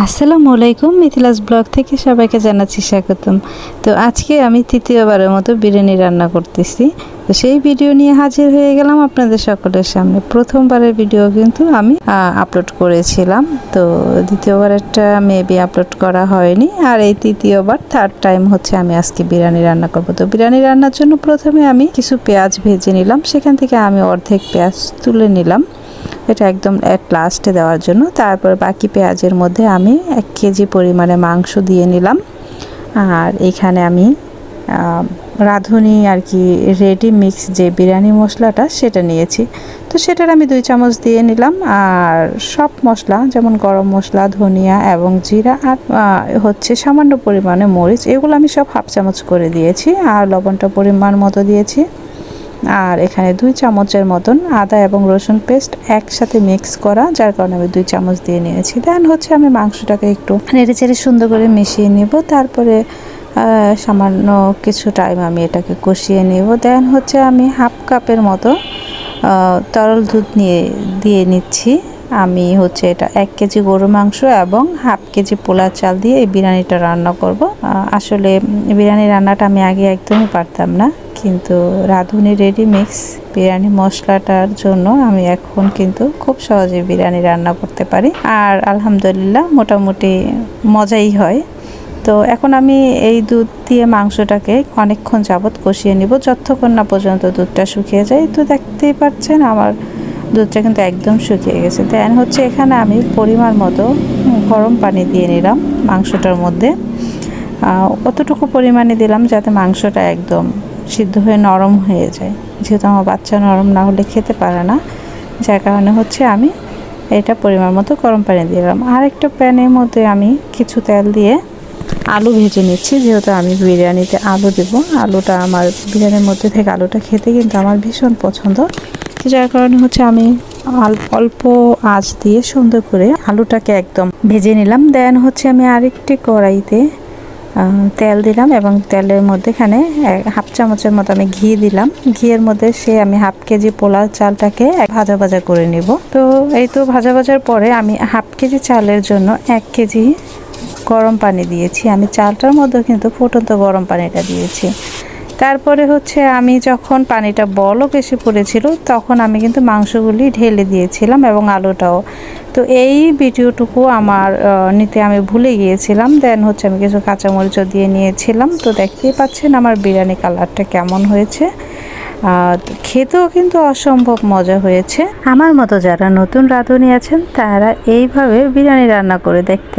আসসালামু আলাইকুম, মিথিলাস ব্লগ থেকে সবাইকে জানাচ্ছি স্বাগতম। তো আজকে আমি তৃতীয়বারের মতো বিরিয়ানি রান্না করতেছি। তো সেই ভিডিও নিয়ে হাজির হয়ে গেলাম আপনাদের সকলের সামনে। প্রথমবারের ভিডিও কিন্তু আমি আপলোড করেছিলাম, তো দ্বিতীয়বারেরটা মেবি আপলোড করা হয়নি, আর এই তৃতীয়বার থার্ড টাইম হচ্ছে আমি আজকে বিরিয়ানি রান্না করব। তো বিরিয়ানি রান্নার জন্য প্রথমে আমি কিছু পেঁয়াজ ভেজে নিলাম, সেখান থেকে আমি অর্ধেক পেঁয়াজ তুলে নিলাম, এটা একদম এট লাস্টে দেওয়ার জন্য। তারপর বাকি পেঁয়াজের মধ্যে আমি 1 কেজি পরিমাণে মাংস দিয়ে নিলাম, আর এখানে আমি রাঁধুনি আর কি রেডি মিক্স যে বিরিয়ানি মশলাটা সেটা নিয়েছি। তো সেটার আমি 2 চামচ দিয়ে নিলাম, আর সব মশলা যেমন গরম মশলা, ধনিয়া এবং জিরা, আর হচ্ছে সামান্য পরিমাণে মরিচ, এগুলো আমি সব হাফ চামচ করে দিয়েছি, আর লবণটা পরিমাণ মতো দিয়েছি। আর এখানে 2 চামচের মতন আদা এবং রসুন পেস্ট একসাথে মিক্স করা, যার কারণে আমি 2 চামচ দিয়ে নিয়েছি। দেন হচ্ছে আমি মাংসটাকে একটু নেড়ে চেড়ে সুন্দর করে মিশিয়ে নেব, তারপরে সামান্য কিছু টাইম আমি এটাকে কষিয়ে নেব। দেন হচ্ছে আমি হাফ কাপের মতো তরল দুধ দিয়ে নিচ্ছি। আমি হচ্ছে এটা 1 কেজি গরু মাংস এবং হাফ কেজি পোলা চাল দিয়ে এই বিরিয়ানিটা রান্না করব। আসলে বিরিয়ানি রান্নাটা আমি আগে একদমই পারতাম না, কিন্তু রাঁধুনি রেডি মিক্স বিরিয়ানি মশলাটার জন্য আমি এখন কিন্তু খুব সহজে বিরিয়ানি রান্না করতে পারি, আর আলহামদুলিল্লাহ মোটামুটি মজাই হয়। তো এখন আমি এই দুধ দিয়ে মাংসটাকে অনেকক্ষণ যাবত কষিয়ে নিব, যতক্ষণ না পর্যন্ত দুধটা শুকিয়ে যায়। তো দেখতেই পাচ্ছেন আমার দুধটা কিন্তু একদম শুকিয়ে গেছে। দেন হচ্ছে এখানে আমি পরিমাণ মতো গরম পানি দিয়ে নিলাম মাংসটার মধ্যে। অতটুকু পরিমাণে দিলাম যাতে মাংসটা একদম সিদ্ধ হয়ে নরম হয়ে যায়, যেহেতু আমার বাচ্চা নরম না হলে খেতে পারে না, যার কারণে হচ্ছে আমি এটা পরিমাণ মতো গরম পানি দিলাম। আর একটা প্যানের মধ্যে আমি কিছু তেল দিয়ে আলু ভেজে নিচ্ছি, যেহেতু আমি বিরিয়ানিতে আলু দেবো। আলুটা আমার বিরিয়ানির মধ্যে থেকে আলুটা খেতে কিন্তু আমার ভীষণ পছন্দ, যার কারণে হচ্ছে আমি অল্প আঁচ দিয়ে সুন্দর করে আলুটাকে একদম ভেজে নিলাম। দেন হচ্ছে আমি আরেকটি কড়াইতে তেল দিলাম, এবং তেলের মধ্যে এখানে হাফ চামচের মতো আমি ঘি দিলাম। ঘিয়ের মধ্যে আমি হাফ কেজি পোলাও চালটাকে ভাজা ভাজা করে নিব। তো এই তো ভাজা ভাজার পরে আমি হাফ কেজি চালের জন্য 1 কেজি গরম পানি দিয়েছি। আমি চালটার মধ্যে কিন্তু ফুটন্ত গরম পানিটা দিয়েছি। তারপরে হচ্ছে আমি যখন পানিটা বলক এসে পড়েছিল, তখন আমি কিন্তু মাংসগুলি ঢেলে দিয়েছিলাম এবং আলুটাও। তো এই ভিডিওটুকু আমার নিতে আমি ভুলে গিয়েছিলাম। দেন হচ্ছে আমি কিছু কাঁচামরিচও দিয়ে নিয়েছিলাম। তো দেখতেই পাচ্ছেন আমার বিরিয়ানি কালারটা কেমন হয়েছে। খেতেও কিন্তু অসম্ভব মজা হয়েছে। আমার মতো যারা নতুন রাঁধুনি আছেন তারা এইভাবে বিরিয়ানি রান্না করে দেখতে